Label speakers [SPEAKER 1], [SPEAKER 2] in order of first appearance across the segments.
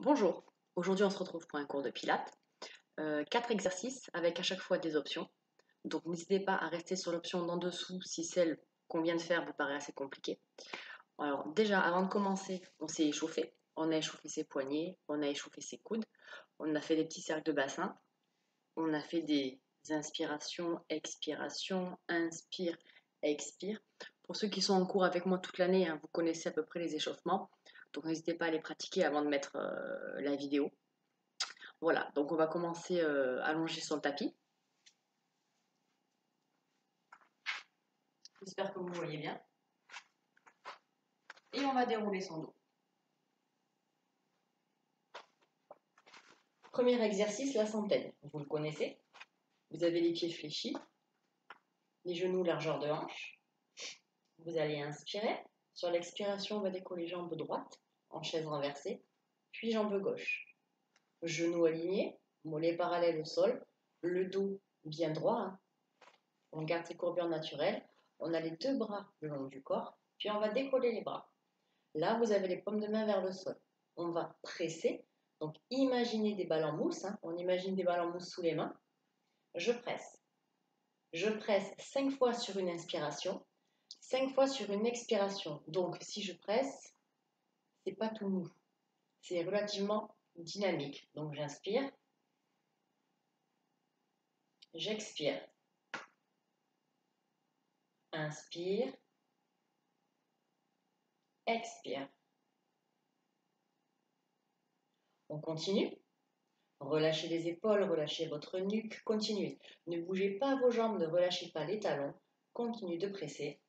[SPEAKER 1] Bonjour, aujourd'hui on se retrouve pour un cours de Pilates. 4 exercices avec à chaque fois des options. Donc n'hésitez pas à rester sur l'option d'en dessous si celle qu'on vient de faire vous paraît assez compliquée. Alors déjà avant de commencer, on s'est échauffé. On a échauffé ses poignets, on a échauffé ses coudes, on a fait des petits cercles de bassin, on a fait des inspirations, expirations, inspire, expire. Pour ceux qui sont en cours avec moi toute l'année, vous connaissez à peu près les échauffements. Donc n'hésitez pas à les pratiquer avant de mettre la vidéo. Voilà, donc on va commencer allongé sur le tapis. J'espère que vous voyez bien. Et on va dérouler son dos. Premier exercice, la centaine. Vous le connaissez. Vous avez les pieds fléchis, les genoux largeur de hanche. Vous allez inspirer. Sur l'expiration, on va décoller jambe droite en chaise renversée, puis jambe gauche. Genoux alignés, mollets parallèles au sol, le dos bien droit. On garde ses courbures naturelles. On a les deux bras le long du corps, puis on va décoller les bras. Là, vous avez les paumes de main vers le sol. On va presser. Donc, imaginez des balles en mousse. On imagine des balles en mousse sous les mains. Je presse. Je presse 5 fois sur une inspiration, 5 fois sur une expiration. Donc, si je presse, c'est pas tout mou. C'est relativement dynamique. Donc, j'inspire. J'expire. Inspire. Expire. On continue. Relâchez les épaules, relâchez votre nuque, continuez. Ne bougez pas vos jambes, ne relâchez pas les talons. Continuez de presser.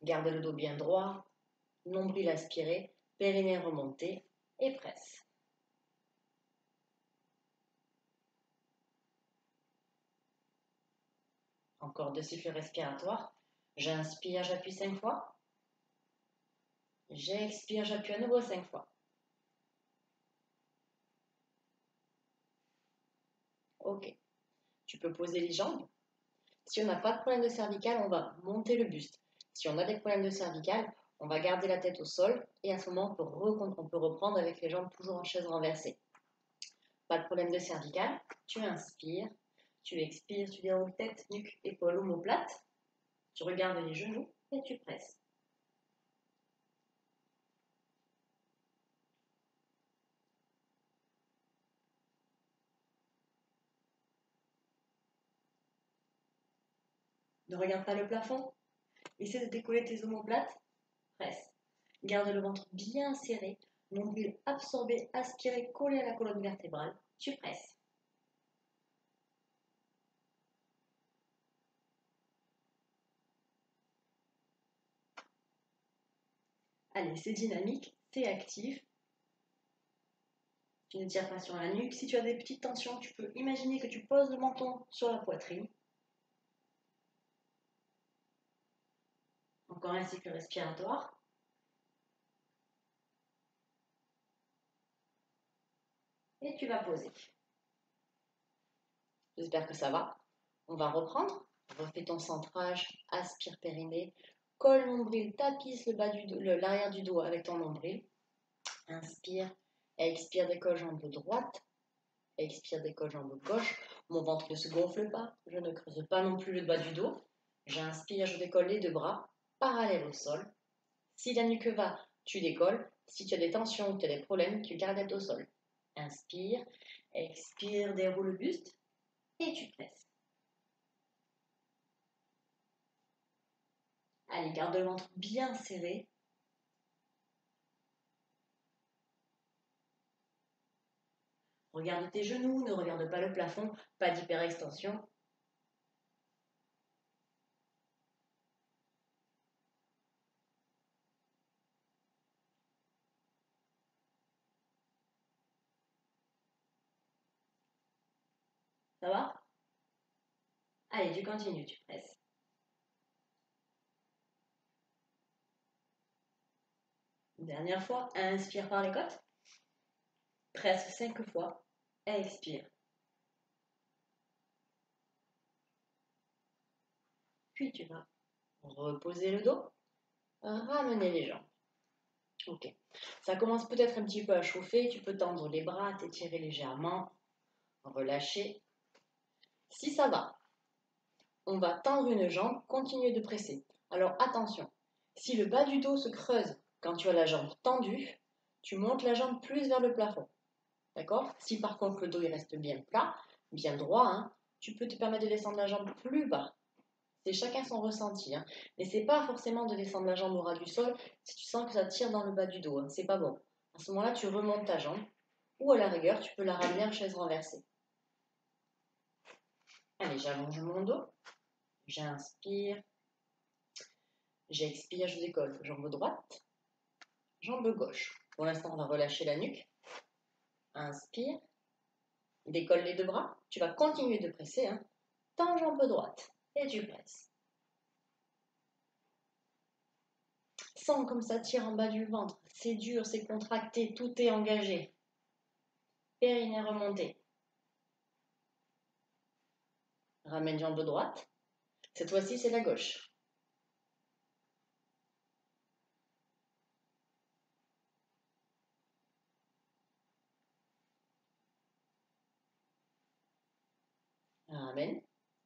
[SPEAKER 1] Gardez le dos bien droit, nombril aspiré, périnée remonté et presse. Encore 2 cycles respiratoires. J'inspire, j'appuie 5 fois. J'expire, j'appuie à nouveau 5 fois. Ok. Tu peux poser les jambes. Si on n'a pas de problème de cervical, on va monter le buste. Si on a des problèmes de cervical, on va garder la tête au sol et à ce moment, on peut reprendre avec les jambes toujours en chaise renversée. Pas de problème de cervical, tu inspires, tu expires, tu déroules tête, nuque, épaules, omoplate. Tu regardes les genoux et tu presses. Ne regarde pas le plafond. Essaie de décoller tes omoplates. Presse. Garde le ventre bien serré. Nombril absorbé, aspiré, collé à la colonne vertébrale. Tu presses. Allez, c'est dynamique, c'est actif. Tu ne tires pas sur la nuque. Si tu as des petites tensions, tu peux imaginer que tu poses le menton sur la poitrine. Encore un cycle respiratoire. Et tu vas poser. J'espère que ça va. On va reprendre. Refais ton centrage, aspire périnée, colle nombril, tapisse l'arrière du dos avec ton nombril. Inspire, expire, décolle jambe droite, expire, décolle jambe gauche. Mon ventre ne se gonfle pas, je ne creuse pas non plus le bas du dos. J'inspire, je décolle les deux bras, parallèles au sol. Si la nuque va, tu décolles. Si tu as des tensions ou tu as des problèmes, tu gardes la tête au sol. Inspire, expire, déroule le buste et tu presses. Allez, garde le ventre bien serré. Regarde tes genoux, ne regarde pas le plafond, pas d'hyperextension. Ça va? Allez, tu continues, tu presses. Une dernière fois, inspire par les côtes. Presse 5 fois. Expire. Puis tu vas reposer le dos, ramener les jambes. Ok. Ça commence peut-être un petit peu à chauffer. Tu peux tendre les bras, t'étirer légèrement, relâcher. Si ça va, on va tendre une jambe, continuer de presser. Alors attention, si le bas du dos se creuse quand tu as la jambe tendue, tu montes la jambe plus vers le plafond. D'accord? Si par contre le dos il reste bien plat, bien droit, hein, tu peux te permettre de descendre la jambe plus bas. C'est chacun son ressenti. Hein. Mais c'est pas forcément de descendre la jambe au ras du sol si tu sens que ça tire dans le bas du dos. Hein. C'est pas bon. À ce moment-là, tu remontes ta jambe. Ou à la rigueur, tu peux la ramener en chaise renversée. Allez, j'allonge mon dos. J'inspire. J'expire, je décolle. Jambe droite. Jambe gauche. Pour l'instant, on va relâcher la nuque. Inspire. Décolle les deux bras. Tu vas continuer de presser. Hein. Tends jambe droite. Et tu presses. Sens comme ça tire en bas du ventre. C'est dur, c'est contracté, tout est engagé. Périnée remonté. Ramène jambe droite. Cette fois-ci, c'est la gauche. Ramène.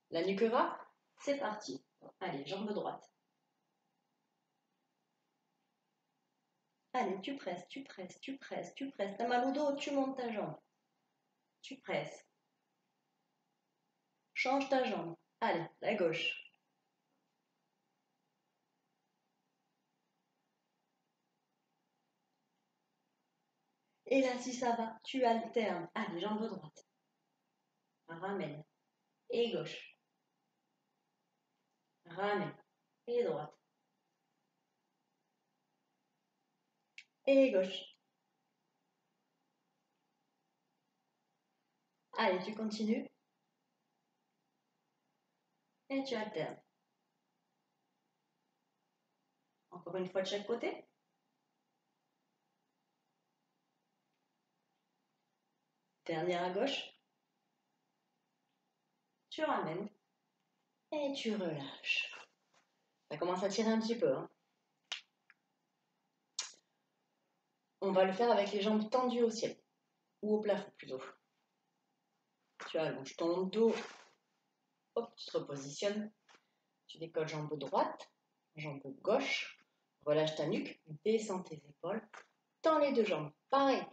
[SPEAKER 1] La nuque va. C'est parti. Allez, jambe droite. Allez, tu presses, tu presses, tu presses, tu presses. T'as mal au dos, tu montes ta jambe. Tu presses. Change ta jambe. Allez, la gauche. Et là, si ça va, tu alternes. Allez, jambe droite. Ramène. Et gauche. Ramène. Et droite. Et gauche. Allez, tu continues. Et tu alternes. Encore une fois de chaque côté. Dernière à gauche. Tu ramènes. Et tu relâches. Ça commence à tirer un petit peu. Hein. On va le faire avec les jambes tendues au ciel. Ou au plafond plutôt. Tu allonges ton dos. Hop, tu te repositionnes. Tu décolles jambe droite, jambe gauche. Relâche ta nuque. Descends tes épaules. Tends les deux jambes. Pareil.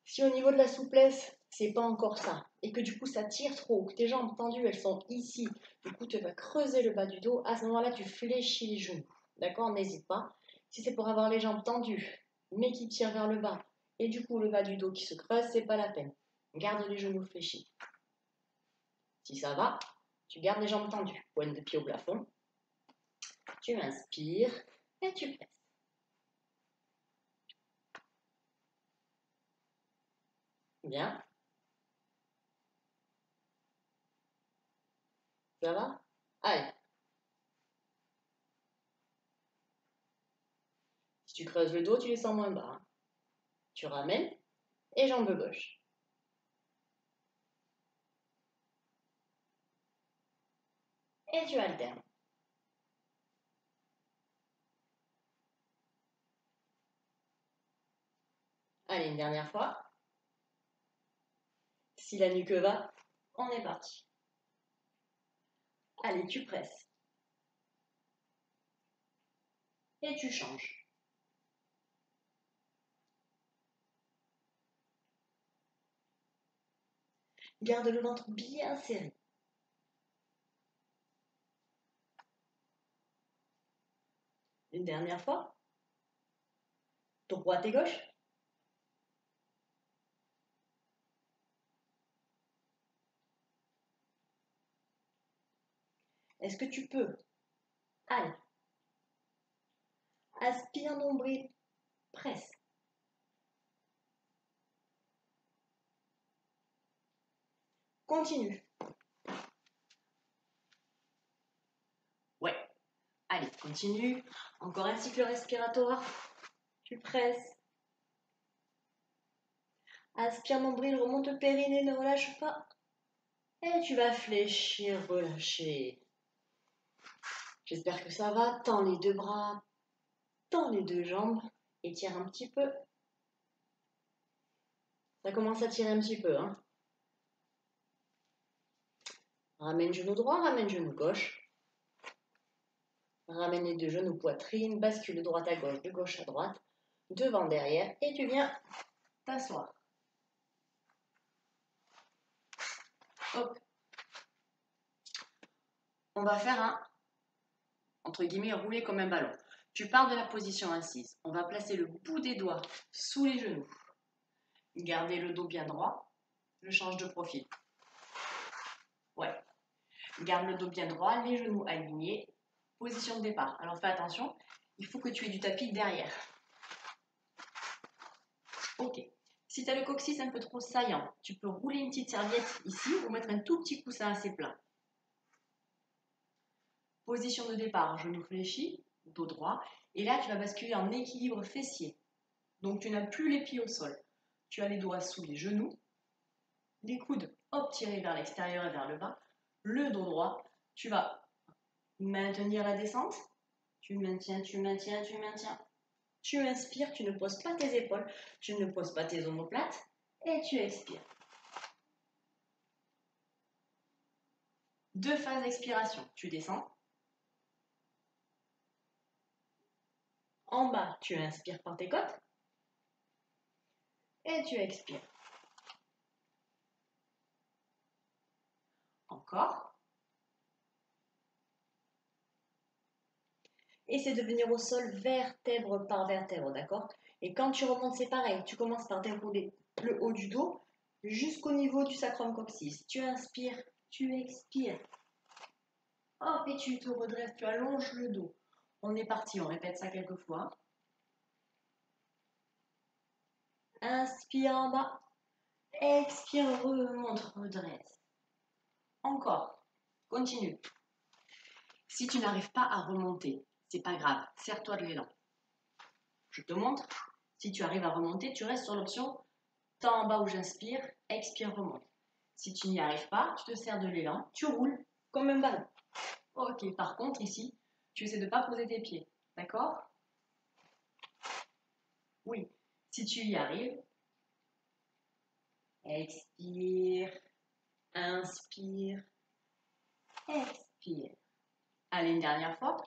[SPEAKER 1] Si au niveau de la souplesse, c'est pas encore ça, et que du coup ça tire trop, que tes jambes tendues, elles sont ici, du coup tu vas creuser le bas du dos, à ce moment-là tu fléchis les genoux. D'accord? N'hésite pas. Si c'est pour avoir les jambes tendues, mais qui tirent vers le bas, et du coup le bas du dos qui se creuse, c'est pas la peine. Garde les genoux fléchis. Si ça va, tu gardes les jambes tendues. Pointe de pied au plafond. Tu inspires et tu presses. Bien. Ça va? Allez. Si tu creuses le dos, tu les sens moins bas. Hein. Tu ramènes et jambe gauche. Et tu alternes. Allez, une dernière fois. Si la nuque va, on est parti. Allez, tu presses. Et tu changes. Garde le ventre bien serré. Une dernière fois. Droite et gauche. Est-ce que tu peux? Allez. Aspire nombril. Presse. Continue. Ouais. Allez, continue. Encore un cycle respiratoire. Tu presses. Aspire nombril, remonte le périnée, ne relâche pas. Et tu vas fléchir, relâcher. J'espère que ça va. Tends les deux bras, tends les deux jambes Étire un petit peu. Ça commence à tirer un petit peu, hein. Ramène genou droit, ramène genou gauche. Ramène les deux genoux poitrine, bascule de droite à gauche, de gauche à droite, devant, derrière, et tu viens t'asseoir. Hop. On va faire un, entre guillemets, rouler comme un ballon. Tu pars de la position assise. On va placer le bout des doigts sous les genoux. Gardez le dos bien droit. Je change de profil. Ouais. Garde le dos bien droit, les genoux alignés. Position de départ. Alors fais attention, il faut que tu aies du tapis derrière. Ok. Si tu as le coccyx un peu trop saillant, tu peux rouler une petite serviette ici ou mettre un tout petit coussin assez plat. Position de départ, genou fléchi, dos droit. Et là, tu vas basculer en équilibre fessier. Donc, tu n'as plus les pieds au sol. Tu as les doigts sous les genoux. Les coudes, hop, tirés vers l'extérieur et vers le bas. Le dos droit. Tu vas maintenir la descente. Tu maintiens, tu maintiens, tu maintiens. Tu inspires, tu ne poses pas tes épaules. Tu ne poses pas tes omoplates. Et tu expires. 2 phases d'expiration. Tu descends. En bas, tu inspires par tes côtes. Et tu expires. Encore. Essaie de venir au sol vertèbre par vertèbre, d'accord? Et quand tu remontes, c'est pareil. Tu commences par dérouler le haut du dos jusqu'au niveau du sacrum coccyx. Tu inspires, tu expires. Hop, et tu te redresses, tu allonges le dos. On est parti, on répète ça quelques fois. Inspire en bas. Expire, remonte, redresse. Encore. Continue. Si tu n'arrives pas à remonter, c'est pas grave. Serre-toi de l'élan. Je te montre. Si tu arrives à remonter, tu restes sur l'option temps en bas où j'inspire, expire, remonte. Si tu n'y arrives pas, tu te sers de l'élan, tu roules comme un ballon. Ok, par contre, ici, tu essaies de ne pas poser tes pieds. D'accord? Oui. Si tu y arrives, expire, inspire, expire. Allez, une dernière fois.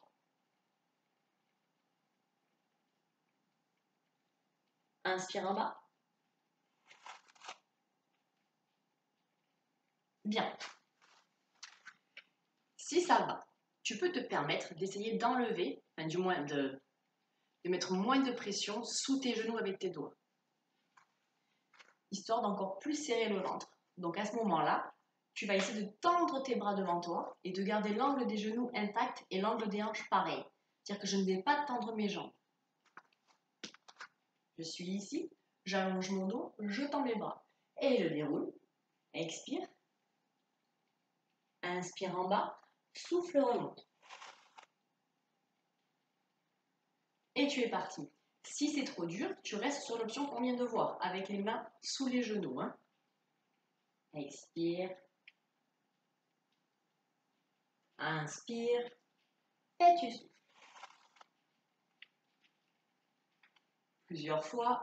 [SPEAKER 1] Inspire en bas. Bien. Si ça va, tu peux te permettre d'essayer d'enlever, enfin du moins de mettre moins de pression sous tes genoux avec tes doigts, histoire d'encore plus serrer le ventre. Donc à ce moment-là, tu vas essayer de tendre tes bras devant toi et de garder l'angle des genoux intact et l'angle des hanches pareil. C'est-à-dire que je ne vais pas tendre mes jambes. Je suis ici, j'allonge mon dos, je tends mes bras et je déroule. Expire. Inspire en bas, souffle, remonte. Et tu es parti. Si c'est trop dur, tu restes sur l'option qu'on vient de voir, avec les mains sous les genoux. Hein. Expire. Inspire. Et tu souffles. Plusieurs fois.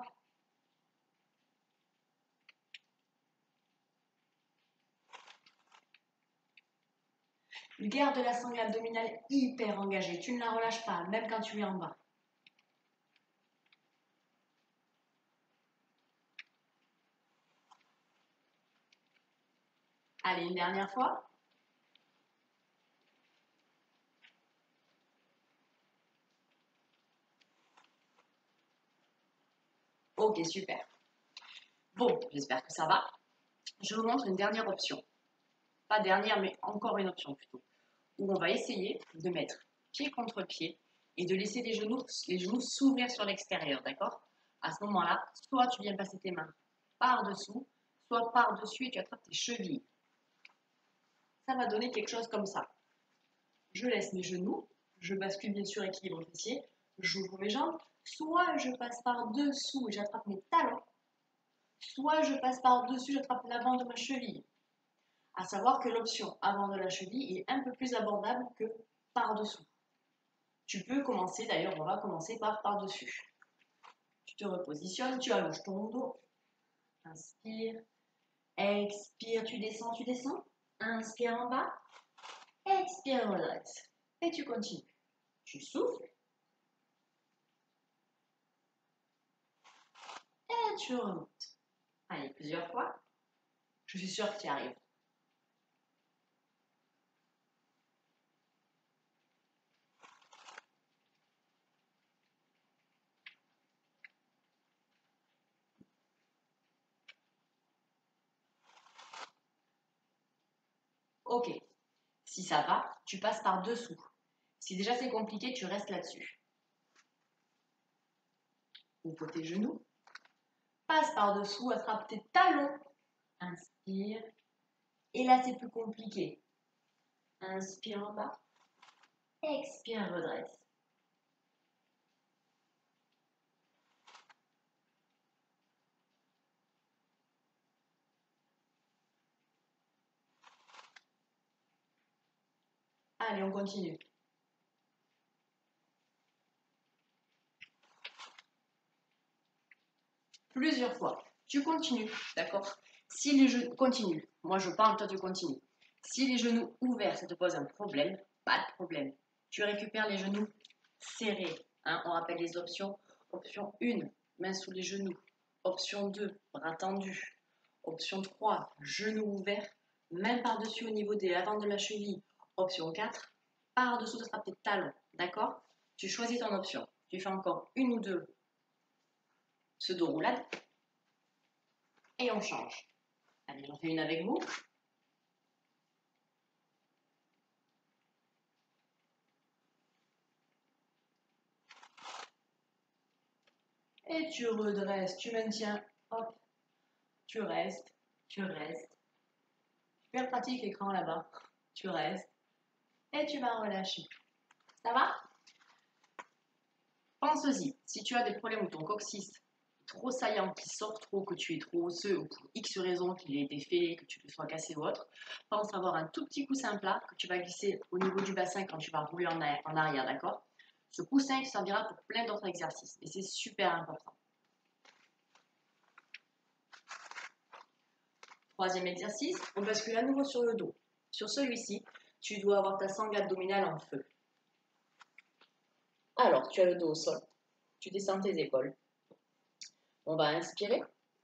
[SPEAKER 1] Garde la sangle abdominale hyper engagée. Tu ne la relâches pas, même quand tu es en bas. Allez, une dernière fois. Ok, super. Bon, j'espère que ça va. Je vous montre une dernière option. Pas dernière, mais encore une option plutôt. Où on va essayer de mettre pied contre pied et de laisser les genoux s'ouvrir sur l'extérieur, d'accord? À ce moment-là, soit tu viens passer tes mains par-dessous, soit par-dessus et tu attrapes tes chevilles. Ça va donner quelque chose comme ça. Je laisse mes genoux, je bascule bien sûr équilibre fessier, j'ouvre mes jambes, soit je passe par-dessous et j'attrape mes talons, soit je passe par-dessus, j'attrape l'avant de ma cheville. À savoir que l'option avant de la cheville est un peu plus abordable que par-dessous. Tu peux commencer, d'ailleurs, on va commencer par-dessus. Tu te repositionnes, tu allonges ton dos. Inspire. Expire, tu descends, tu descends. Inspire en bas. Expire, redresse. Et tu continues. Tu souffles. Et tu remontes. Allez, plusieurs fois. Je suis sûre que tu y arrives. Ok. Si ça va, tu passes par dessous. Si déjà c'est compliqué, tu restes là-dessus. Ouvre tes genoux. Passe par dessous, attrape tes talons. Inspire. Et là, c'est plus compliqué. Inspire en bas. Expire, redresse. Allez, on continue. Plusieurs fois. Tu continues, d'accord? Si les genoux... Continue. Moi, je parle, toi, tu continues. Si les genoux ouverts, ça te pose un problème, pas de problème. Tu récupères les genoux serrés. Hein, on rappelle les options. Option 1, main sous les genoux. Option 2, bras tendus. Option 3, genoux ouverts, main par-dessus au niveau des avant de la cheville. Option 4, par-dessous, tu attrapes tes talons. D'accord? Tu choisis ton option. Tu fais encore une ou deux pseudo-roulades. Et on change. Allez, j'en fais une avec vous. Et tu redresses, tu maintiens, hop, tu restes, tu restes. Super pratique l'écran là-bas. Tu restes et tu vas relâcher. Ça va? Pense-y, si tu as des problèmes où ton coccyx est trop saillant, qui sort trop, que tu es trop osseux ou pour X raison qu'il ait été fait, que tu te sois cassé ou autre, pense avoir un tout petit coussin plat que tu vas glisser au niveau du bassin quand tu vas rouler en arrière, d'accord? Ce coussin te servira pour plein d'autres exercices et c'est super important. Troisième exercice, on bascule à nouveau sur le dos. Sur celui-ci, tu dois avoir ta sangle abdominale en feu. Alors, tu as le dos au sol, tu descends tes épaules. On va inspirer,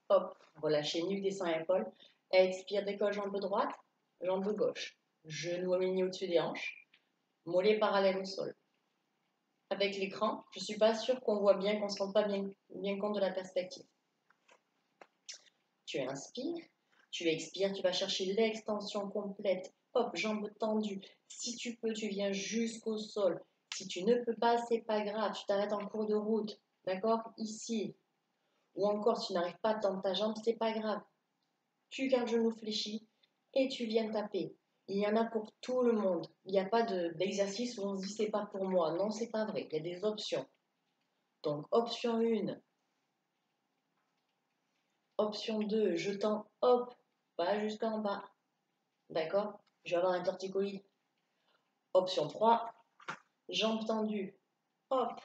[SPEAKER 1] hop, relâcher nuque, descend épaules. Expire, décolle jambe droite, jambe gauche. Genou aligné au-dessus des hanches, mollet parallèle au sol. Avec l'écran, je ne suis pas sûre qu'on voit bien, qu'on ne se rend pas bien compte de la perspective. Tu inspires, tu expires, tu vas chercher l'extension complète. Hop, jambes tendues. Si tu peux, tu viens jusqu'au sol. Si tu ne peux pas, c'est pas grave. Tu t'arrêtes en cours de route. D'accord? Ici. Ou encore, si tu n'arrives pas à tendre ta jambe, c'est pas grave. Tu gardes le genou fléchi et tu viens taper. Il y en a pour tout le monde. Il n'y a pas d'exercice où on se dit c'est pas pour moi. Non, c'est pas vrai. Il y a des options. Donc, option 1. Option 2, je tends, hop, pas jusqu'en bas. D'accord? Je vais avoir un torticolis. Option 3, jambes tendues. Hop.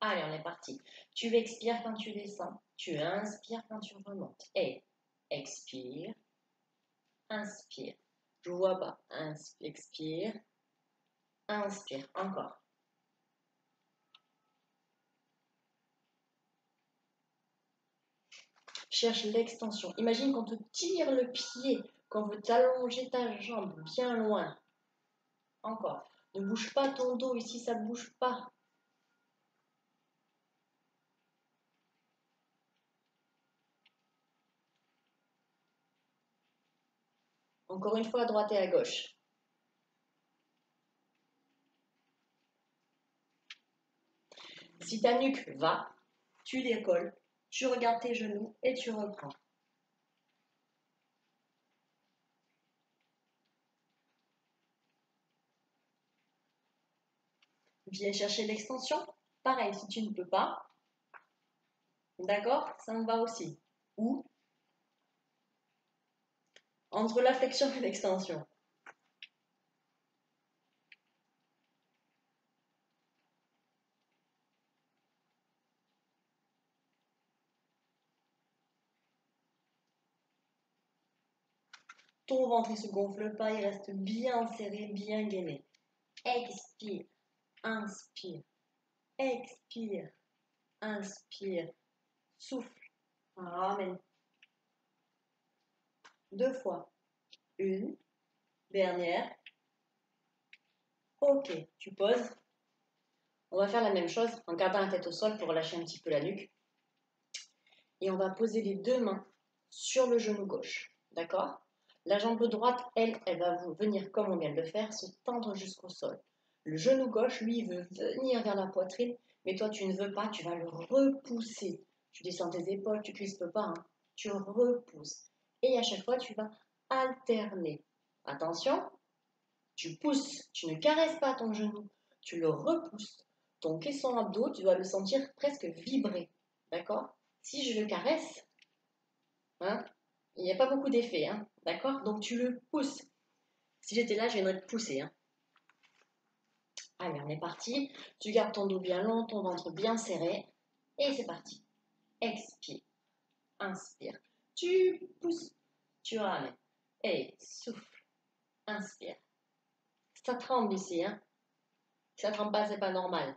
[SPEAKER 1] Allez, on est parti. Tu expires quand tu descends. Tu inspires quand tu remontes. Et expire. Inspire. Je vois pas. Expire. Inspire. Encore. Cherche l'extension. Imagine qu'on te tire le pied, qu'on veut t'allonger ta jambe bien loin. Encore. Ne bouge pas ton dos ici, ça ne bouge pas. Encore une fois, à droite et à gauche. Si ta nuque va, tu décolles, tu regardes tes genoux et tu reprends. Viens chercher l'extension. Pareil, si tu ne peux pas, d'accord, ça me va aussi. Ou entre la flexion et l'extension. Ton ventre, il ne se gonfle pas, il reste bien serré, bien gainé. Expire, inspire, expire, inspire, souffle, ramène. 2 fois. 1, dernière. Ok, tu poses. On va faire la même chose en gardant la tête au sol pour relâcher un petit peu la nuque. Et on va poser les 2 mains sur le genou gauche. D'accord? La jambe droite, elle va venir, comme on vient de le faire, se tendre jusqu'au sol. Le genou gauche, lui, veut venir vers la poitrine, mais toi, tu ne veux pas, tu vas le repousser. Tu descends tes épaules, tu ne crispes pas, hein. Tu repousses. Et à chaque fois, tu vas alterner. Attention, tu pousses, tu ne caresses pas ton genou, tu le repousses. Ton caisson abdos, tu dois le sentir presque vibrer. D'accord? Si je le caresse, hein, il n'y a pas beaucoup d'effet, hein, d'accord? Donc tu le pousses. Si j'étais là, je viendrais te pousser. Hein. Allez, on est parti. Tu gardes ton dos bien long, ton ventre bien serré. Et c'est parti. Expire. Inspire. Tu pousses. Tu ramènes. Et souffle. Inspire. Ça tremble ici. Hein. Si ça tremble pas, c'est pas normal.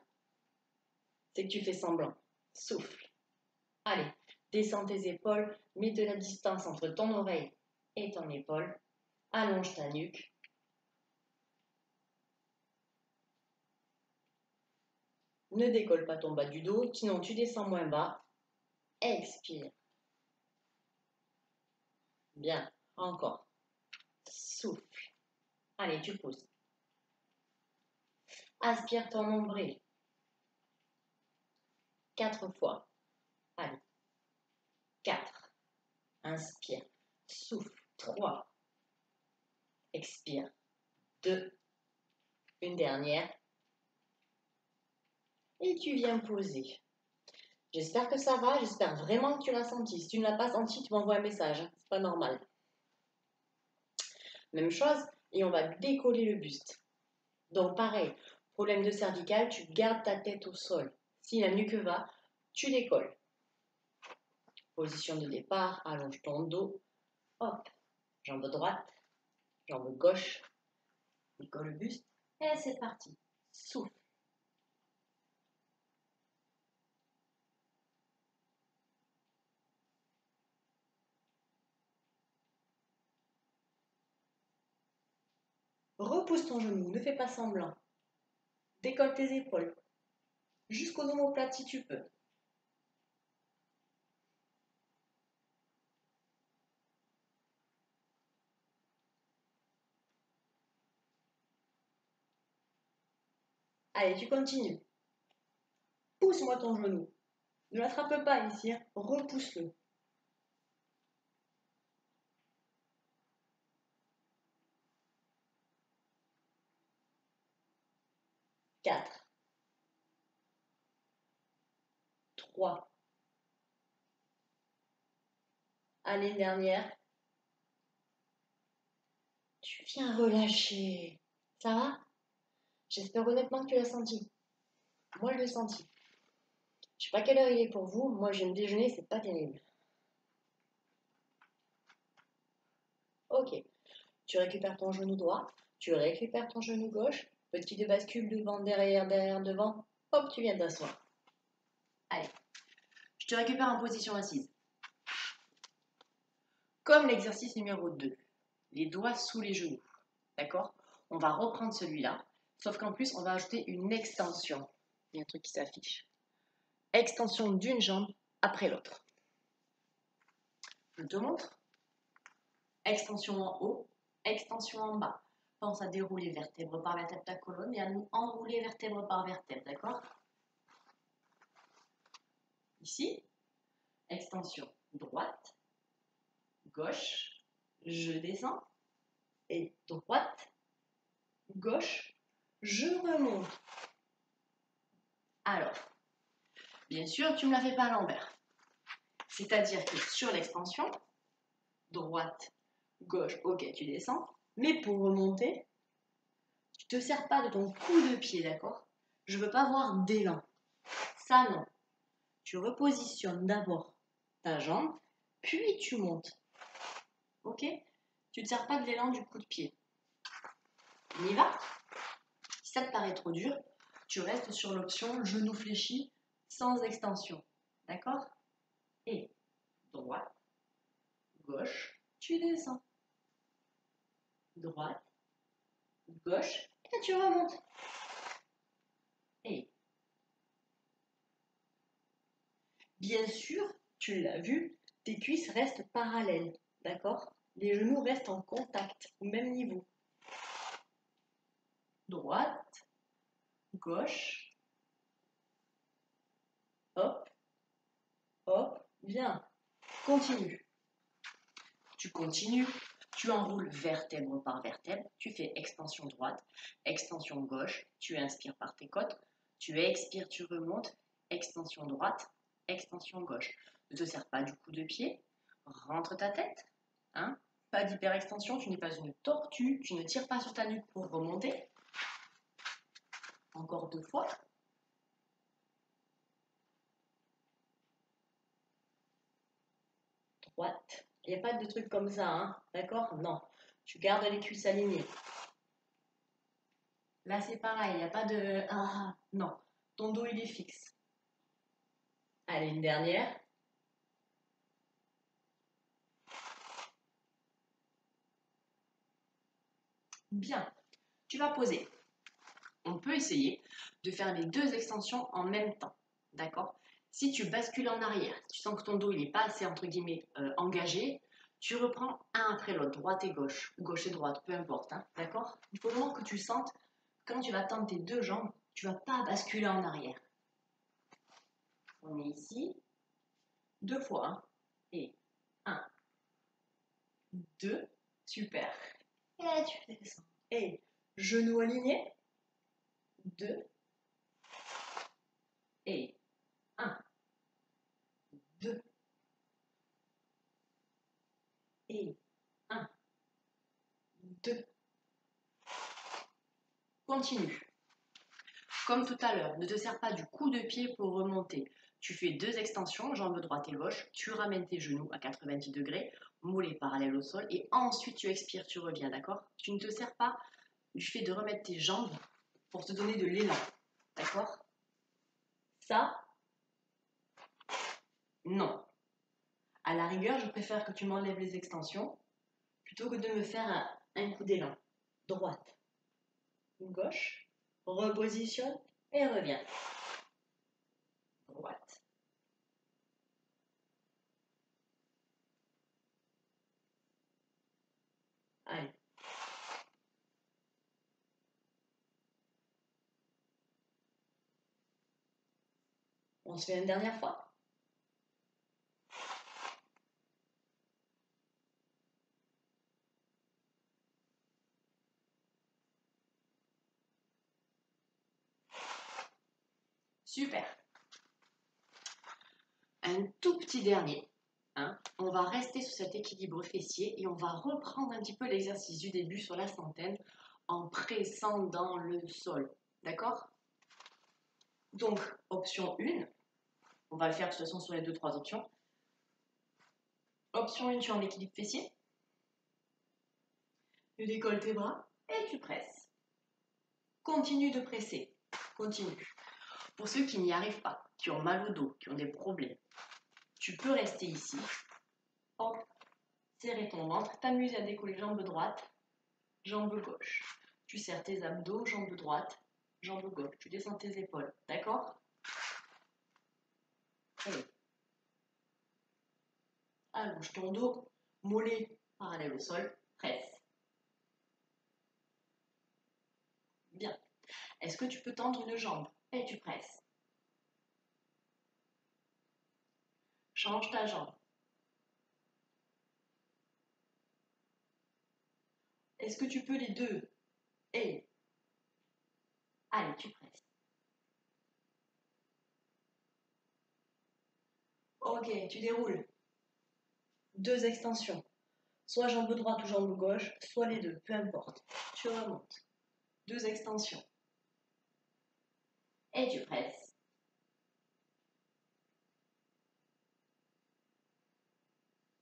[SPEAKER 1] C'est que tu fais semblant. Souffle. Allez, descends tes épaules. Mets de la distance entre ton oreille et ton épaule. Allonge ta nuque. Ne décolle pas ton bas du dos, sinon tu descends moins bas. Expire. Bien, encore. Souffle. Allez, tu pousses. Aspire ton nombril. 4 fois. Allez. 4. Inspire. Souffle. 3. Expire. 2. Une dernière. Et tu viens poser. J'espère que ça va, j'espère vraiment que tu l'as senti. Si tu ne l'as pas senti, tu m'envoies un message. C'est pas normal. Même chose, et on va décoller le buste. Donc pareil, problème de cervical, tu gardes ta tête au sol. Si la nuque va, tu décolles. Position de départ, allonge ton dos. Hop, jambe droite, jambe gauche. Décolle le buste. Et c'est parti. Souffle. Repousse ton genou, ne fais pas semblant. Décolle tes épaules. Jusqu'aux omoplates si tu peux. Allez, tu continues. Pousse-moi ton genou. Ne l'attrape pas ici, hein. Repousse-le. 4. 3. Allez, dernière. Tu viens relâcher. Ça va? J'espère honnêtement que tu l'as senti. Moi, je l'ai senti. Je sais pas quelle heure il est pour vous. Moi, je viens de déjeuner, c'est pas terrible. Ok. Tu récupères ton genou droit. Tu récupères ton genou gauche. Petit de bascule devant, derrière, derrière, devant. Hop, tu viens t'asseoir. Allez. Je te récupère en position assise. Comme l'exercice numéro 2. Les doigts sous les genoux. D'accord? On va reprendre celui-là. Sauf qu'en plus, on va ajouter une extension. Il y a un truc qui s'affiche. Extension d'une jambe après l'autre. Je te montre. Extension en haut, extension en bas. Pense à dérouler vertèbre par vertèbre ta colonne et à nous enrouler vertèbre par vertèbre, d'accord? Ici, extension droite, gauche, je descends, et droite, gauche, je remonte. Alors, bien sûr, tu ne me la fais pas à l'envers. C'est-à-dire que sur l'extension, droite, gauche, ok, tu descends, mais pour remonter, tu ne te sers pas de ton coup de pied, d'accord? Je ne veux pas avoir d'élan. Ça, non. Tu repositionnes d'abord ta jambe, puis tu montes. Ok? Tu ne te sers pas de l'élan du coup de pied. On y va? Si ça te paraît trop dur, tu restes sur l'option genou fléchi sans extension. D'accord? Et droite, gauche, tu descends. Droite, gauche, et tu remontes. Et bien sûr, tu l'as vu, tes cuisses restent parallèles. D'accord? Les genoux restent en contact, au même niveau. Droite, gauche, hop, hop, viens. Continue. Tu continues, tu enroules vertèbre par vertèbre, tu fais extension droite, extension gauche, tu inspires par tes côtes, tu expires, tu remontes, extension droite, extension gauche. Ne te sers pas du coup de pied, rentre ta tête, hein? Pas d'hyperextension, tu n'es pas une tortue, tu ne tires pas sur ta nuque pour remonter. Encore 2 fois. Droite. Il n'y a pas de truc comme ça, hein? D'accord? Non. Tu gardes les cuisses alignées. Là, c'est pareil, il n'y a pas de... Ah, non. Ton dos, il est fixe. Allez, une dernière. Bien. Tu vas poser. On peut essayer de faire les 2 extensions en même temps. D'accord? Si tu bascules en arrière, si tu sens que ton dos, il n'est pas assez, entre guillemets, engagé, tu reprends un après l'autre, droite et gauche, ou gauche et droite, peu importe. Hein, d'accord? Il faut vraiment que tu sentes, quand tu vas tendre tes 2 jambes, tu ne vas pas basculer en arrière. On est ici. 2 fois. Hein, et 1, 2. Super. Et tu descends. Et genoux alignés. 2. Et 1, 2. Et 1, 2. Continue. Comme tout à l'heure, ne te sers pas du coup de pied pour remonter. Tu fais 2 extensions, jambes droite et gauche, tu ramènes tes genoux à 90 degrés, mollets parallèles au sol, et ensuite tu expires, tu reviens, d'accord? Tu ne te sers pas du fait de remettre tes jambes pour te donner de l'élan, d'accord? Ça, non. À la rigueur, je préfère que tu m'enlèves les extensions plutôt que de me faire un coup d'élan. Droite, gauche, repositionne et reviens. Droite. Allez. On se fait une dernière fois. Super. Un tout petit dernier. Hein. On va rester sur cet équilibre fessier et on va reprendre un petit peu l'exercice du début sur la centaine en pressant dans le sol. D'accord? Donc, option 1, on va le faire de toute façon sur les 2-3 options. Option 1, tu es en équilibre fessier. Tu décolles tes bras et tu presses. Continue de presser. Continue. Pour ceux qui n'y arrivent pas, qui ont mal au dos, qui ont des problèmes, tu peux rester ici. Hop, serrer ton ventre, t'amuser à décoller jambe droite, jambe gauche. Tu serres tes abdos, jambe droite, jambe gauche. Tu descends tes épaules, d'accord? Allez. Allonge ton dos, mollet parallèle au sol, presse. Bien. Est-ce que tu peux tendre une jambe? Et tu presses. Change ta jambe. Est-ce que tu peux les deux? Et allez, tu presses. Ok, tu déroules. 2 extensions. Soit jambe droite ou jambe gauche, soit les deux, peu importe. Tu remontes. 2 extensions. Et tu presses.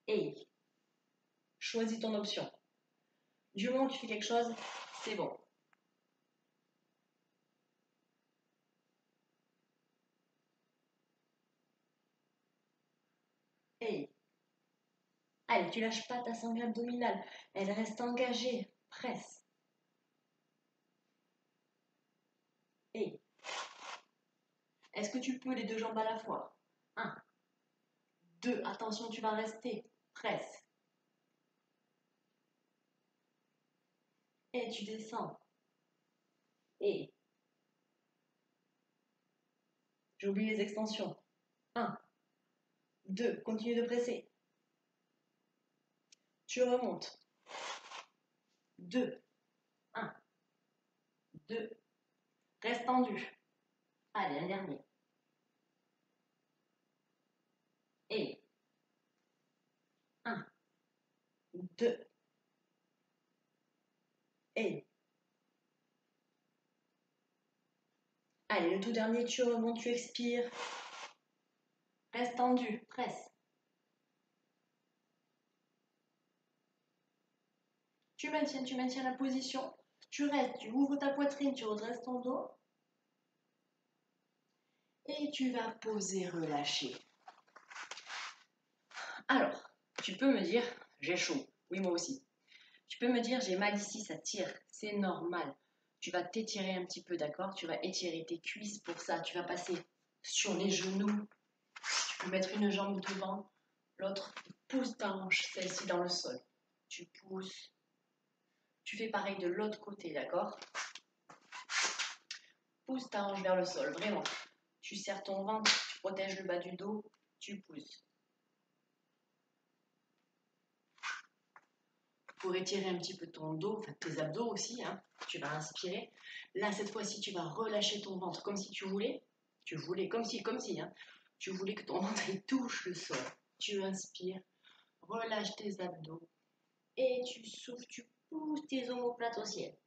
[SPEAKER 1] Et choisis ton option. Du moment que tu fais quelque chose, c'est bon. Hey. Allez, tu lâches pas ta sangle abdominale. Elle reste engagée. Presse. Hey. Est-ce que tu peux les deux jambes à la fois? 1, 2, attention, tu vas rester. Presse. Et tu descends. Et j'oublie les extensions. 1, 2, continue de presser. Tu remontes. 2, 1, 2. Reste tendu. Allez, un dernier. Et 1, 2. Et allez, le tout dernier, tu remontes, tu expires. Reste tendu, presse. Tu maintiens la position. Tu restes, tu ouvres ta poitrine, tu redresses ton dos. Et tu vas poser, relâcher. Alors, tu peux me dire, j'ai chaud. Oui, moi aussi. Tu peux me dire, j'ai mal ici, ça tire. C'est normal. Tu vas t'étirer un petit peu, d'accord? Tu vas étirer tes cuisses pour ça. Tu vas passer sur les genoux. Tu peux mettre une jambe devant, l'autre. Pousse ta hanche, celle-ci dans le sol. Tu pousses. Tu fais pareil de l'autre côté, d'accord? Pousse ta hanche vers le sol, vraiment. Tu serres ton ventre, tu protèges le bas du dos, tu pousses. Pour étirer un petit peu ton dos, enfin tes abdos aussi, hein, tu vas inspirer. Là, cette fois-ci, tu vas relâcher ton ventre comme si tu voulais, comme si, hein, tu voulais que ton ventre il touche le sol. Tu inspires, relâche tes abdos et tu souffles, tu pousses tes omoplates au ciel.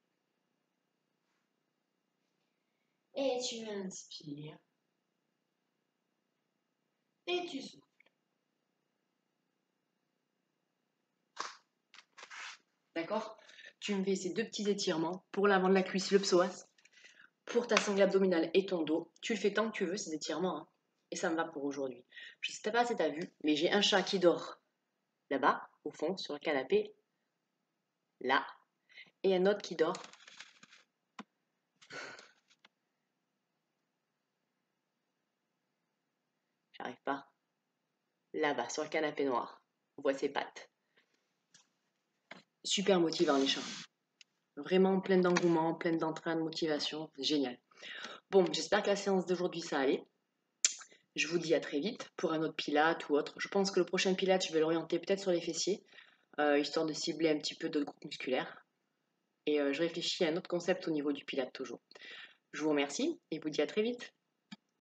[SPEAKER 1] Et tu inspires et tu souffles. D'accord? Tu me fais ces deux petits étirements pour l'avant de la cuisse, le psoas, pour ta sangle abdominale et ton dos. Tu le fais tant que tu veux, ces étirements, hein. Et ça me va pour aujourd'hui. Je ne sais pas si tu as vu, mais j'ai un chat qui dort là-bas, au fond, sur le canapé, là, et un autre qui dort j'arrive pas, là-bas, sur le canapé noir. On voit ses pattes. Super motivant les chats. Vraiment plein d'engouement, plein d'entrain, de motivation. Génial. Bon, j'espère que la séance d'aujourd'hui, ça allait. Je vous dis à très vite pour un autre pilate ou autre. Je pense que le prochain pilate, je vais l'orienter peut-être sur les fessiers, histoire de cibler un petit peu d'autres groupes musculaires. Et je réfléchis à un autre concept au niveau du pilate toujours. Je vous remercie et vous dis à très vite.